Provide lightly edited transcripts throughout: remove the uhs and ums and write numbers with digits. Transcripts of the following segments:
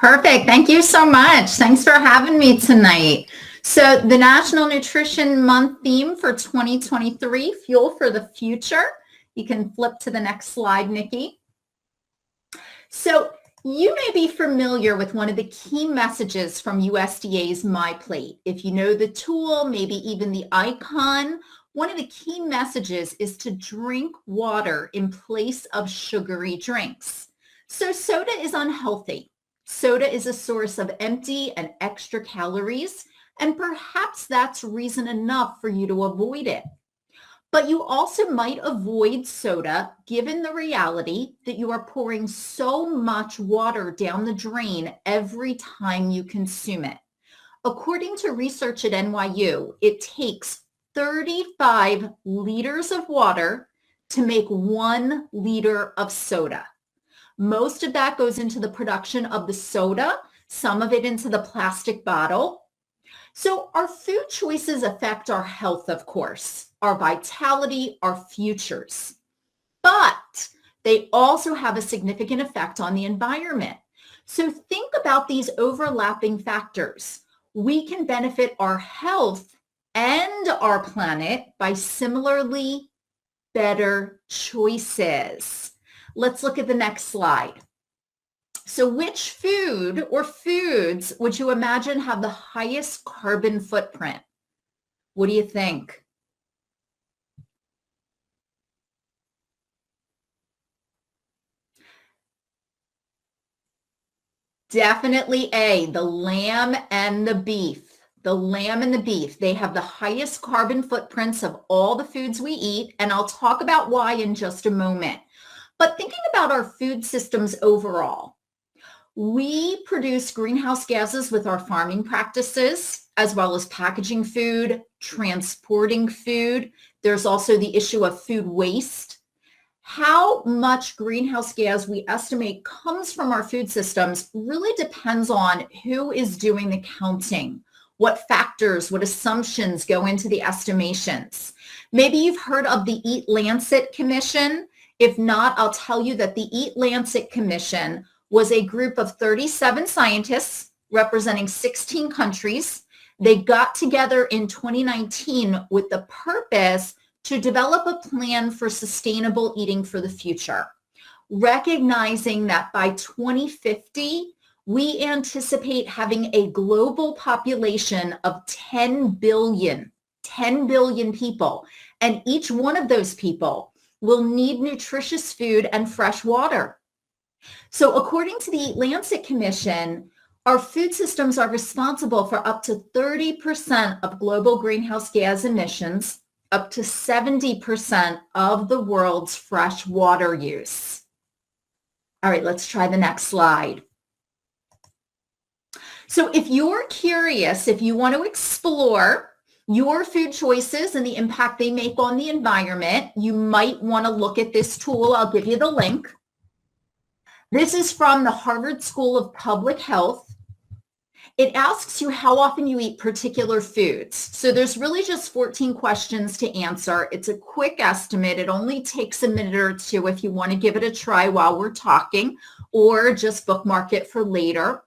Perfect. Thank you so much. Thanks for having me tonight. So the National Nutrition Month theme for 2023, Fuel for the Future. You can flip to the next slide, Nikki. So you may be familiar with one of the key messages from USDA's My Plate. If you know the tool, maybe even the icon, one of the key messages is to drink water in place of sugary drinks. So soda is unhealthy. Soda is a source of empty and extra calories, and perhaps that's reason enough for you to avoid it. But you also might avoid soda given the reality that you are pouring so much water down the drain every time you consume it. According to research at NYU, it takes 35 liters of water to make 1 liter of soda. Most of that goes into the production of the soda, some of it into the plastic bottle. So our food choices affect our health, of course, our vitality, our futures. But they also have a significant effect on the environment. So think about these overlapping factors. We can benefit our health and our planet by similarly better choices. Let's look at the next slide. So which food or foods would you imagine have the highest carbon footprint? What do you think? Definitely A, the lamb and the beef. The lamb and the beef, they have the highest carbon footprints of all the foods we eat, and I'll talk about why in just a moment. But thinking about our food systems overall, we produce greenhouse gases with our farming practices, as well as packaging food, transporting food. There's also the issue of food waste. How much greenhouse gas we estimate comes from our food systems really depends on who is doing the counting, what factors, what assumptions go into the estimations. Maybe you've heard of the Eat Lancet Commission. If not, I'll tell you that the Eat Lancet Commission was a group of 37 scientists representing 16 countries. They got together in 2019 with the purpose to develop a plan for sustainable eating for the future, recognizing that by 2050, we anticipate having a global population of 10 billion people, and each one of those people will need nutritious food and fresh water. So according to the Eat Lancet Commission, our food systems are responsible for up to 30% of global greenhouse gas emissions, up to 70% of the world's fresh water use. All right, let's try the next slide. So if you're curious, if you want to explore your food choices and the impact they make on the environment, you might want to look at this tool. I'll give you the link. This is from the Harvard School of Public Health. It asks you how often you eat particular foods. So there's really just 14 questions to answer. It's a quick estimate. It only takes a minute or two if you want to give it a try while we're talking, or just bookmark it for later.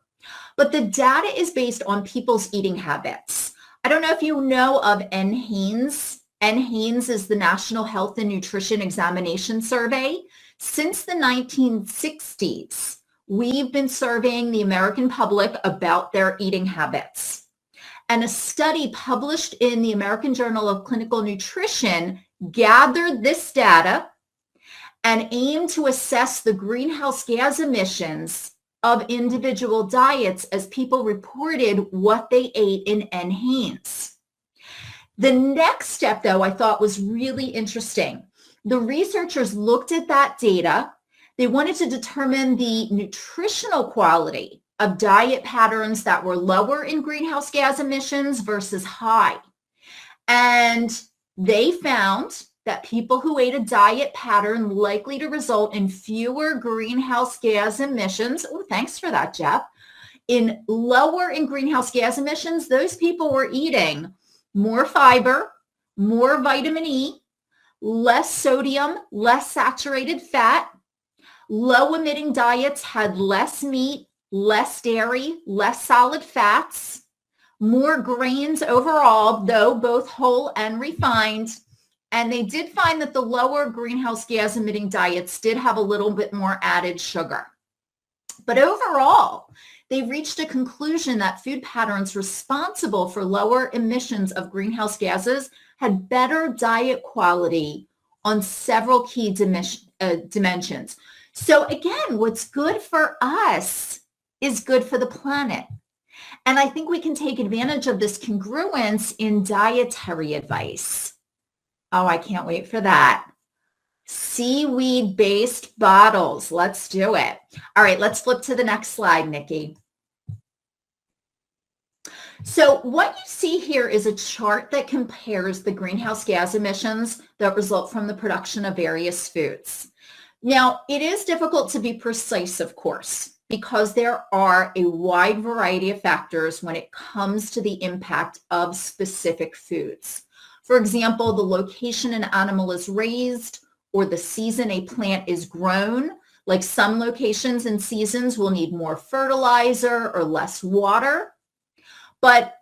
But the data is based on people's eating habits. I don't know if you know of NHANES. NHANES is the National Health and Nutrition Examination Survey. Since the 1960s, we've been surveying the American public about their eating habits. And a study published in the American Journal of Clinical Nutrition gathered this data and aimed to assess the greenhouse gas emissions of individual diets as people reported what they ate in NHANES. The next step, though, I thought was really interesting. The researchers looked at that data. They wanted to determine the nutritional quality of diet patterns that were lower in greenhouse gas emissions versus high. And they found that people who ate a diet pattern likely to result in fewer greenhouse gas emissions. Oh, thanks for that, Jeff. In lower in greenhouse gas emissions, those people were eating more fiber, more vitamin E, less sodium, less saturated fat. Low emitting diets had less meat, less dairy, less solid fats, more grains overall, though both whole and refined. And they did find that the lower greenhouse gas emitting diets did have a little bit more added sugar. But overall, they reached a conclusion that food patterns responsible for lower emissions of greenhouse gases had better diet quality on several key dimensions. So again, what's good for us is good for the planet. And I think we can take advantage of this congruence in dietary advice. Oh, I can't wait for that. Seaweed-based bottles. Let's do it. All right, let's flip to the next slide, Nikki. So what you see here is a chart that compares the greenhouse gas emissions that result from the production of various foods. Now, it is difficult to be precise, of course, because there are a wide variety of factors when it comes to the impact of specific foods. For example, the location an animal is raised or the season a plant is grown. Like some locations and seasons will need more fertilizer or less water. But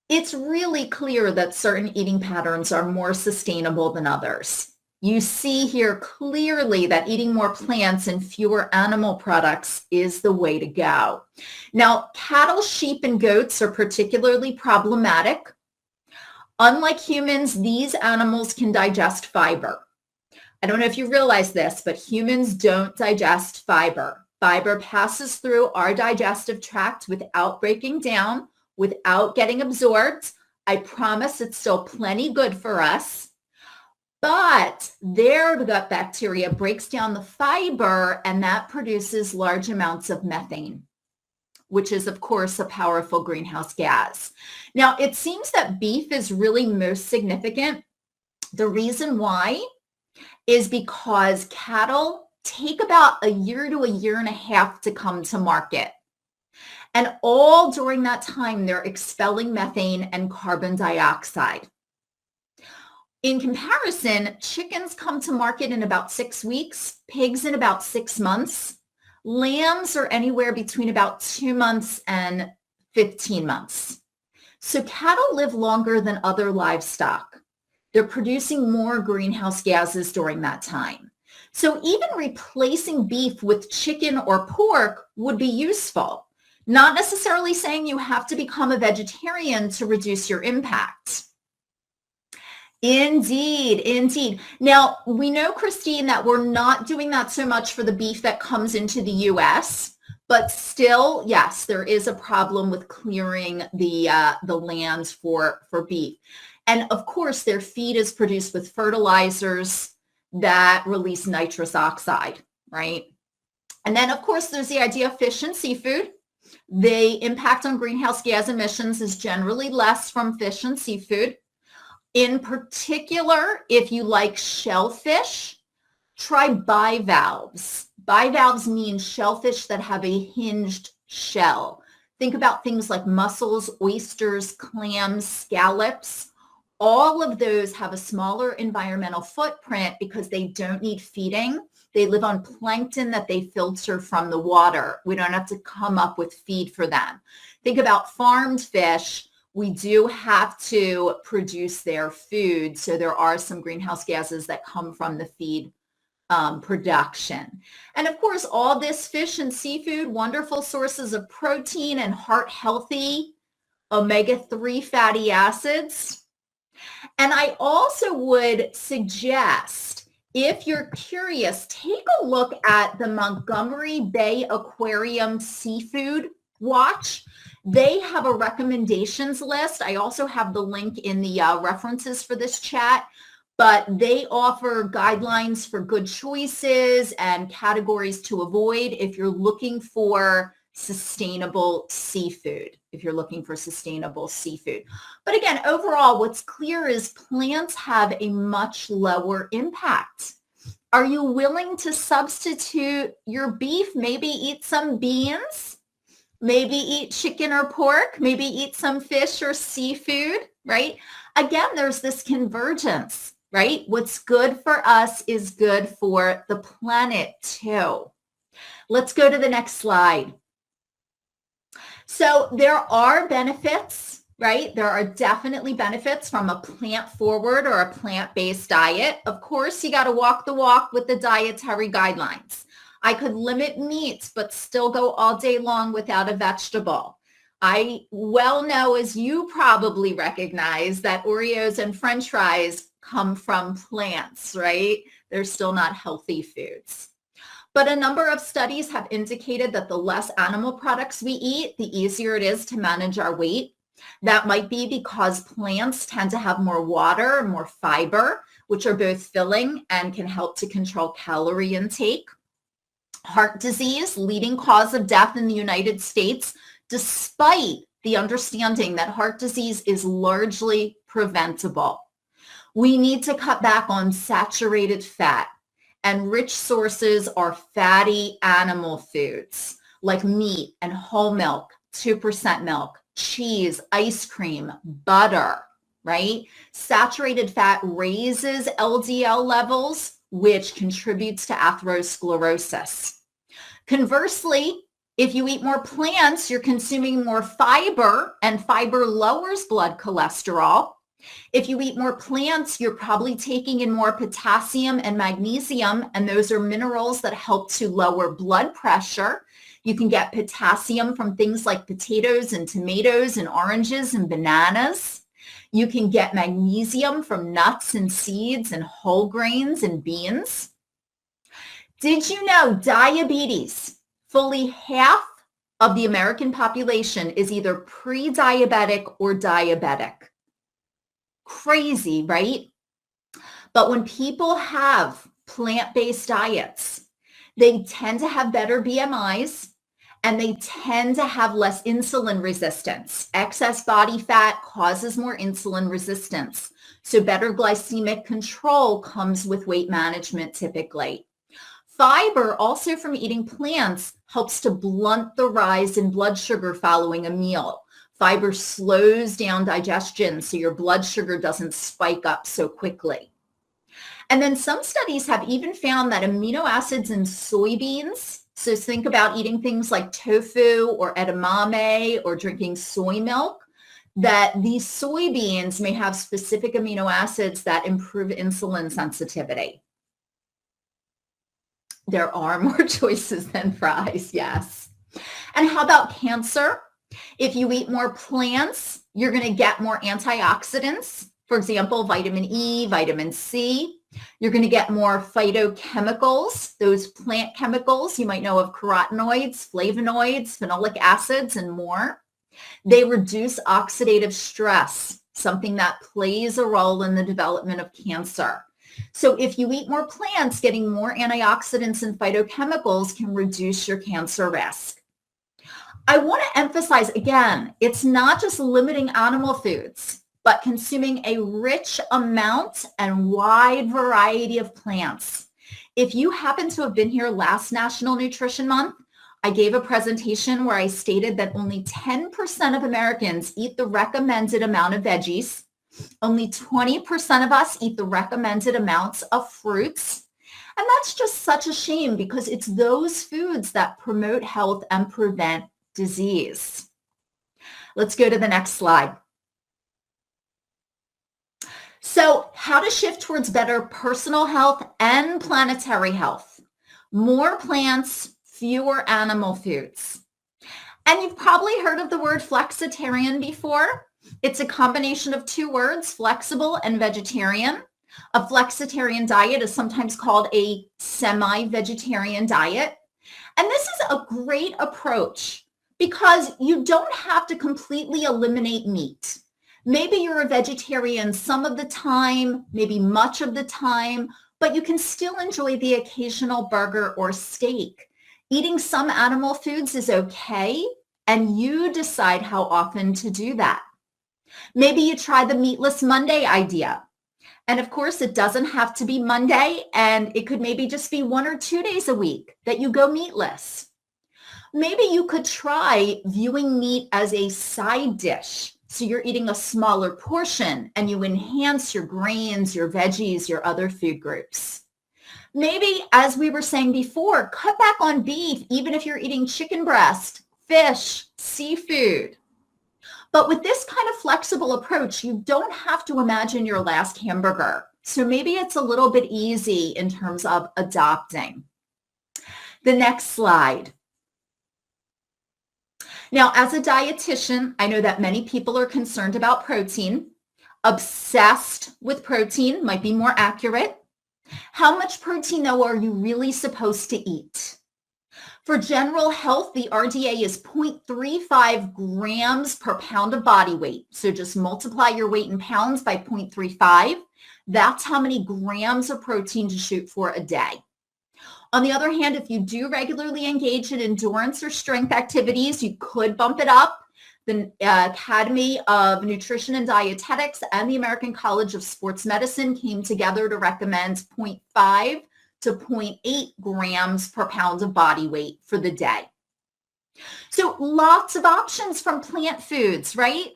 it's really clear that certain eating patterns are more sustainable than others. You see here clearly that eating more plants and fewer animal products is the way to go. Now, cattle, sheep, and goats are particularly problematic. Unlike humans, these animals can digest fiber. I don't know if you realize this, but humans don't digest fiber. Fiber passes through our digestive tract without breaking down, without getting absorbed. I promise it's still plenty good for us. But their gut bacteria breaks down the fiber, and that produces large amounts of methane, which is, of course, a powerful greenhouse gas. Now, it seems that beef is really most significant. The reason why is because cattle take about a year to a year and a half to come to market. And all during that time, they're expelling methane and carbon dioxide. In comparison, chickens come to market in about 6 weeks, pigs in about 6 months. Lambs are anywhere between about 2 months and 15 months. So cattle live longer than other livestock. They're producing more greenhouse gases during that time. So even replacing beef with chicken or pork would be useful. Not necessarily saying you have to become a vegetarian to reduce your impact. Indeed, indeed. Now, we know, Christine, that we're not doing that so much for the beef that comes into the U.S., but still, yes, there is a problem with clearing the lands for beef. And of course, their feed is produced with fertilizers that release nitrous oxide, right? And then, of course, there's the idea of fish and seafood. The impact on greenhouse gas emissions is generally less from fish and seafood. In particular, if you like shellfish, try bivalves. Bivalves mean shellfish that have a hinged shell. Think about things like mussels, oysters, clams, scallops. All of those have a smaller environmental footprint because they don't need feeding. They live on plankton that they filter from the water. We don't have to come up with feed for them. Think about farmed fish. We do have to produce their food. So there are some greenhouse gases that come from the feed production. And of course, all this fish and seafood, wonderful sources of protein and heart-healthy omega-3 fatty acids. And I also would suggest, if you're curious, take a look at the Montgomery Bay Aquarium Seafood Watch. They have a recommendations list. I also have the link in the references for this chat, but they offer guidelines for good choices and categories to avoid if you're looking for sustainable seafood, But again, overall, what's clear is plants have a much lower impact. Are you willing to substitute your beef? Maybe eat some beans? Maybe eat chicken or pork, maybe eat some fish or seafood, right? Again, there's this convergence, right? What's good for us is good for the planet too. Let's go to the next slide. So there are benefits, right? There are definitely benefits from a plant-forward or a plant-based diet. Of course, you got to walk the walk with the dietary guidelines. I could limit meats, but still go all day long without a vegetable. I well know, as you probably recognize, that Oreos and French fries come from plants, right? They're still not healthy foods. But a number of studies have indicated that the less animal products we eat, the easier it is to manage our weight. That might be because plants tend to have more water and more fiber, which are both filling and can help to control calorie intake. Heart disease, leading cause of death in the United States, despite the understanding that heart disease is largely preventable. We need to cut back on saturated fat, and rich sources are fatty animal foods like meat and whole milk, 2% milk, cheese, ice cream, butter, right? Saturated fat raises LDL levels, which contributes to atherosclerosis. Conversely, if you eat more plants, you're consuming more fiber, and fiber lowers blood cholesterol. If you eat more plants, you're probably taking in more potassium and magnesium, and those are minerals that help to lower blood pressure. You can get potassium from things like potatoes and tomatoes and oranges and bananas. You can get magnesium from nuts and seeds and whole grains and beans. Did you know diabetes, fully half of the American population is either pre-diabetic or diabetic? Crazy, right? But when people have plant-based diets, they tend to have better BMIs and they tend to have less insulin resistance. Excess body fat causes more insulin resistance. So better glycemic control comes with weight management typically. Fiber, also from eating plants, helps to blunt the rise in blood sugar following a meal. Fiber slows down digestion so your blood sugar doesn't spike up so quickly. And then some studies have even found that amino acids in soybeans, so think about eating things like tofu or edamame or drinking soy milk, that these soybeans may have specific amino acids that improve insulin sensitivity. There are more choices than fries, yes. And how about cancer? If you eat more plants, you're going to get more antioxidants. For example, vitamin E, vitamin C. You're going to get more phytochemicals, those plant chemicals you might know of, carotenoids, flavonoids, phenolic acids, and more. They reduce oxidative stress, something that plays a role in the development of cancer. So if you eat more plants, getting more antioxidants and phytochemicals can reduce your cancer risk. I want to emphasize again, it's not just limiting animal foods, but consuming a rich amount and wide variety of plants. If you happen to have been here last National Nutrition Month, I gave a presentation where I stated that only 10% of Americans eat the recommended amount of veggies. Only 20% of us eat the recommended amounts of fruits. And that's just such a shame because it's those foods that promote health and prevent disease. Let's go to the next slide. So how to shift towards better personal health and planetary health. More plants, fewer animal foods. And you've probably heard of the word flexitarian before. It's a combination of two words, flexible and vegetarian. A flexitarian diet is sometimes called a semi-vegetarian diet. And this is a great approach because you don't have to completely eliminate meat. Maybe you're a vegetarian some of the time, maybe much of the time, but you can still enjoy the occasional burger or steak. Eating some animal foods is okay, and you decide how often to do that. Maybe you try the Meatless Monday idea. And of course, it doesn't have to be Monday, and it could maybe just be 1 or 2 days a week that you go meatless. Maybe you could try viewing meat as a side dish. So you're eating a smaller portion and you enhance your grains, your veggies, your other food groups. Maybe, as we were saying before, cut back on beef, even if you're eating chicken breast, fish, seafood. But with this kind of flexible approach, you don't have to imagine your last hamburger. So maybe it's a little bit easy in terms of adopting. The next slide. Now, as a dietitian, I know that many people are concerned about protein. Obsessed with protein might be more accurate. How much protein, though, are you really supposed to eat? For general health, the RDA is 0.35 grams per pound of body weight. So just multiply your weight in pounds by 0.35. That's how many grams of protein to shoot for a day. On the other hand, if you do regularly engage in endurance or strength activities, you could bump it up. The Academy of Nutrition and Dietetics and the American College of Sports Medicine came together to recommend 0.5 to 0.8 grams per pound of body weight for the day. So lots of options from plant foods, right?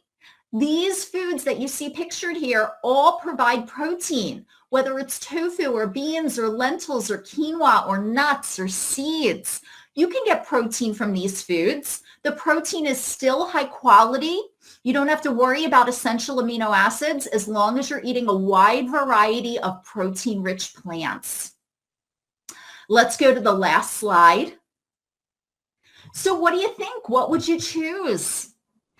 These foods that you see pictured here all provide protein, whether it's tofu or beans or lentils or quinoa or nuts or seeds. You can get protein from these foods. The protein is still high quality. You don't have to worry about essential amino acids as long as you're eating a wide variety of protein-rich plants. Let's go to the last slide. So what do you think? What would you choose?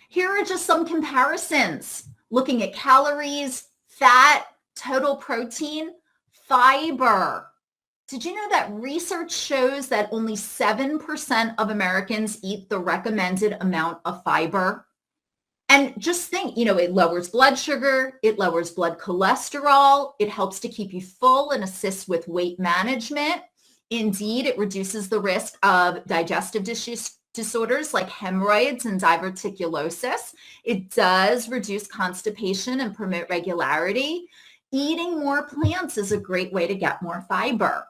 Here are just some comparisons, looking at calories, fat, total protein, fiber. Did you know that research shows that only 7% of Americans eat the recommended amount of fiber? And just think, it lowers blood sugar, it lowers blood cholesterol, it helps to keep you full and assists with weight management. Indeed, it reduces the risk of digestive disorders like hemorrhoids and diverticulosis. It does reduce constipation and promote regularity. Eating more plants is a great way to get more fiber.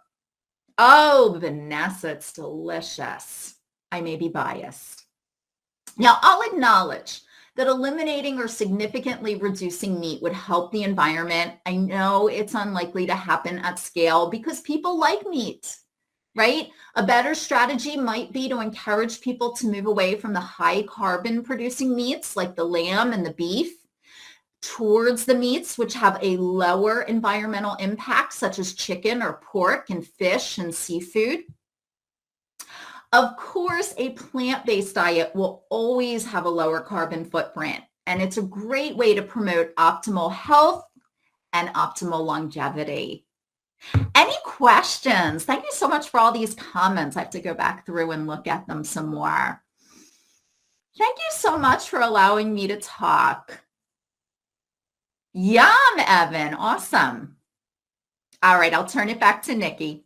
Oh, Vanessa, it's delicious. I may be biased. Now, I'll acknowledge that eliminating or significantly reducing meat would help the environment. I know it's unlikely to happen at scale because people like meat, right? A better strategy might be to encourage people to move away from the high carbon producing meats like the lamb and the beef towards the meats which have a lower environmental impact, such as chicken or pork and fish and seafood. Of course, a plant-based diet will always have a lower carbon footprint, and it's a great way to promote optimal health and optimal longevity. Any questions? Thank you so much for all these comments. I have to go back through and look at them some more. Thank you so much for allowing me to talk. Yum, Evan. Awesome. All right, I'll turn it back to Nikki.